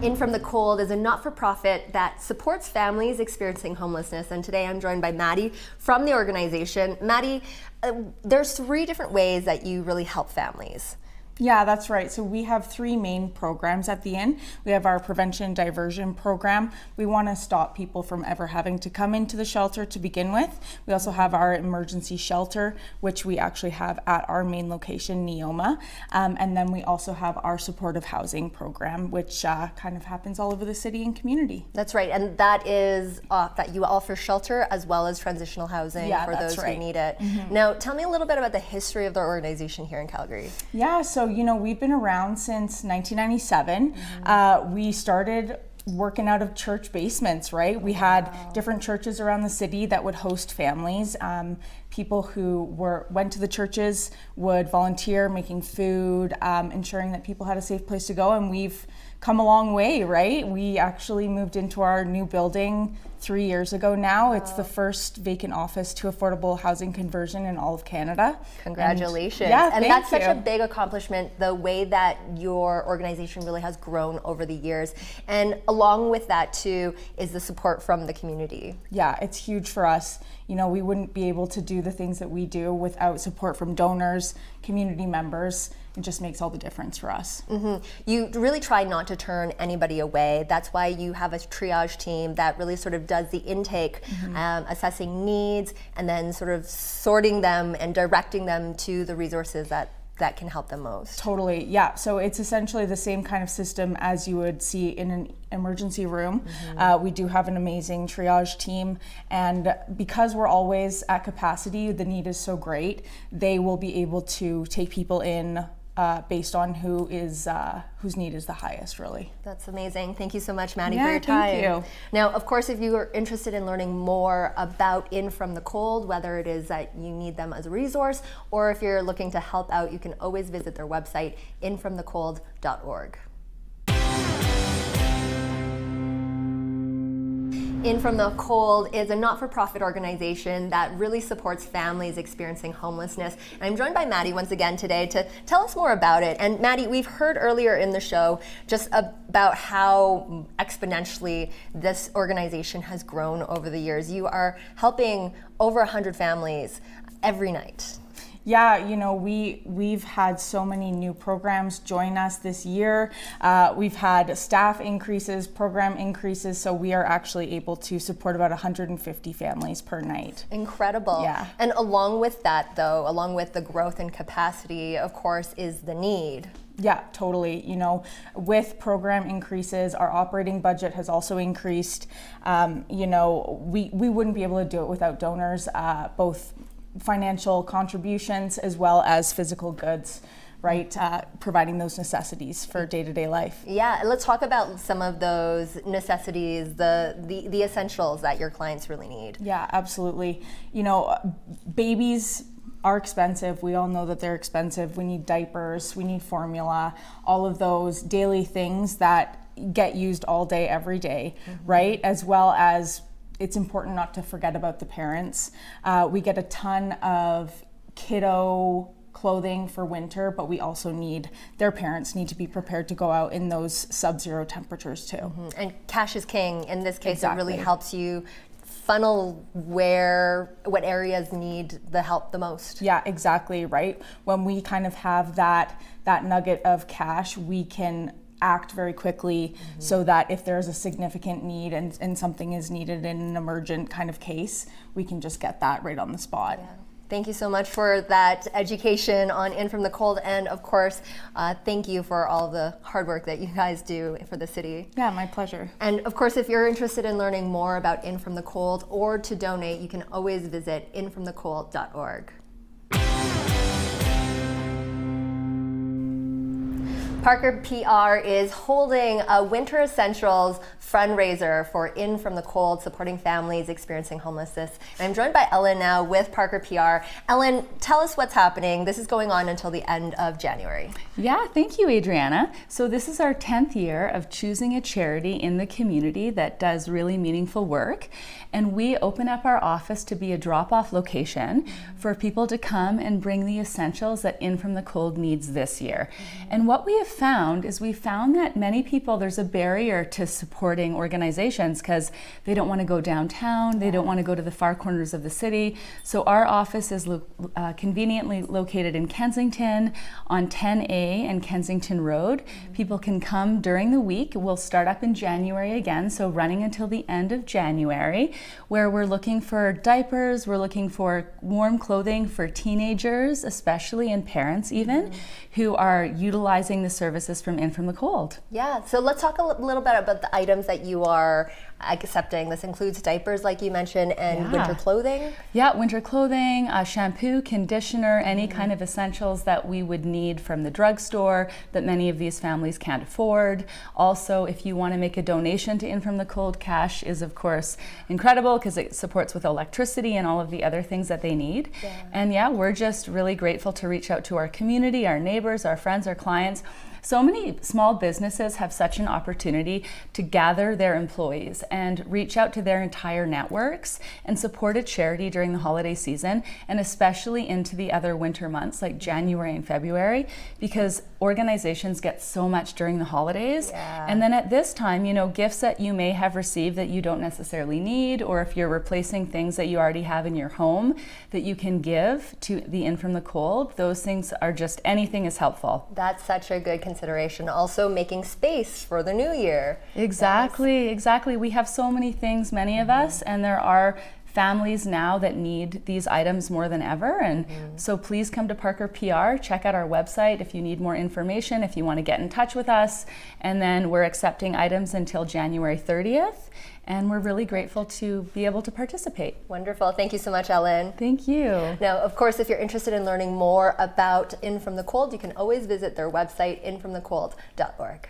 In From the Cold is a not-for-profit that supports families experiencing homelessness. And today I'm joined by Maddie from the organization. Maddie, there's 3 different ways that you really help families. Yeah, that's right. So we have 3 main programs at the Inn. We have our prevention diversion program. We want to stop people from ever having to come into the shelter to begin with. We also have our emergency shelter, which we actually have at our main location, Neoma. And then we also have our supportive housing program, which kind of happens all over the city and community. That's right. And that is that you offer shelter as well as transitional housing for those who need it. Now, tell me a little bit about the history of the organization here in Calgary. Yeah, so we've been around since 1997. We started working out of church basements, right? We had different churches around the city that would host families. People who went to the churches would volunteer making food, ensuring that people had a safe place to go, and we've come a long way, right? We actually moved into our new building 3 years ago now. It's the first vacant office to affordable housing conversion in all of Canada. Congratulations. And that's such a big accomplishment, the way that your organization really has grown over the years. And along with that too is the support from the community. Yeah, it's huge for us. We wouldn't be able to do the things that we do without support from donors, community members. It just makes all the difference for us. You really try not to turn anybody away. That's why you have a triage team that really sort of does the intake, assessing needs, and then sort of sorting them and directing them to the resources that can help them most. Totally, yeah. So it's essentially the same kind of system as you would see in an emergency room. We do have an amazing triage team, and because we're always at capacity, the need is so great, they will be able to take people in based on whose need is the highest, really. That's amazing. Thank you so much, Maddie, for your time. Thank you. Now, of course, if you are interested in learning more about In From the Cold, whether it is that you need them as a resource or if you're looking to help out, you can always visit their website, infromthecold.org. In From the Cold is a not-for-profit organization that really supports families experiencing homelessness. And I'm joined by Maddie once again today to tell us more about it. And Maddie, we've heard earlier in the show just about how exponentially this organization has grown over the years. You are helping over 100 families every night. Yeah, we've had so many new programs join us this year. We've had staff increases, program increases, so we are actually able to support about 150 families per night. Incredible. Yeah. And along with that, though, along with the growth and capacity, of course, is the need. Yeah, totally. With program increases, our operating budget has also increased. We wouldn't be able to do it without donors, both financial contributions as well as physical goods, right? Providing those necessities for day-to-day life. Yeah, let's talk about some of those necessities, the essentials that your clients really need. Yeah, absolutely. Babies are expensive. We all know that they're expensive. We need diapers, we need formula, all of those daily things that get used all day, every day, right? As well as it's important not to forget about the parents. We get a ton of kiddo clothing for winter, but we also their parents need to be prepared to go out in those sub-zero temperatures too. And cash is king. In this case, Exactly. It really helps you funnel what areas need the help the most. Yeah, exactly, right? When we kind of have that nugget of cash, we can act very quickly so that if there's a significant need and something is needed in an emergent kind of case, we can just get that right on the spot. Yeah. Thank you so much for that education on In From the Cold, and of course, thank you for all the hard work that you guys do for the city. Yeah, my pleasure. And of course, if you're interested in learning more about In From the Cold or to donate, you can always visit infromthecold.org. Parker PR is holding a Winter Essentials fundraiser for In From the Cold, supporting families experiencing homelessness. And I'm joined by Ellen now with Parker PR. Ellen, tell us what's happening. This is going on until the end of January. Yeah, thank you, Adriana. So this is our 10th year of choosing a charity in the community that does really meaningful work. And we open up our office to be a drop-off location for people to come and bring the essentials that In From the Cold needs this year. And what we have found is that many people, there's a barrier to supporting organizations because they don't want to go downtown, they don't want to go to the far corners of the city. So our office is conveniently located in Kensington on 10A and Kensington Road. People can come during the week. We'll start up in January again, so running until the end of January, where we're looking for diapers, we're looking for warm clothing for teenagers, especially, and parents even, who are utilizing the services from In From the Cold. Yeah, so let's talk a little bit about the items that you are accepting. This includes diapers, like you mentioned, and winter clothing. Yeah, winter clothing, shampoo, conditioner, any kind of essentials that we would need from the drugstore that many of these families can't afford. Also, if you want to make a donation to In From the Cold, cash is of course incredible because it supports with electricity and all of the other things that they need. And yeah, we're just really grateful to reach out to our community, our neighbors, our friends, our clients. So many small businesses have such an opportunity to gather their employees and reach out to their entire networks and support a charity during the holiday season, and especially into the other winter months like January and February, because organizations get so much during the holidays. And then at this time, gifts that you may have received that you don't necessarily need, or if you're replacing things that you already have in your home that you can give to the In From the Cold, those things are just, anything is helpful. That's such a good consideration. Also making space for the new year. Exactly. We have so many things, many of us, and there are families now that need these items more than ever. And so please come to Parker PR, check out our website if you need more information, if you want to get in touch with us. And then we're accepting items until January 30th. And we're really grateful to be able to participate. Wonderful. Thank you so much, Ellen. Thank you. Now, of course, if you're interested in learning more about In From the Cold, you can always visit their website, infromthecold.org.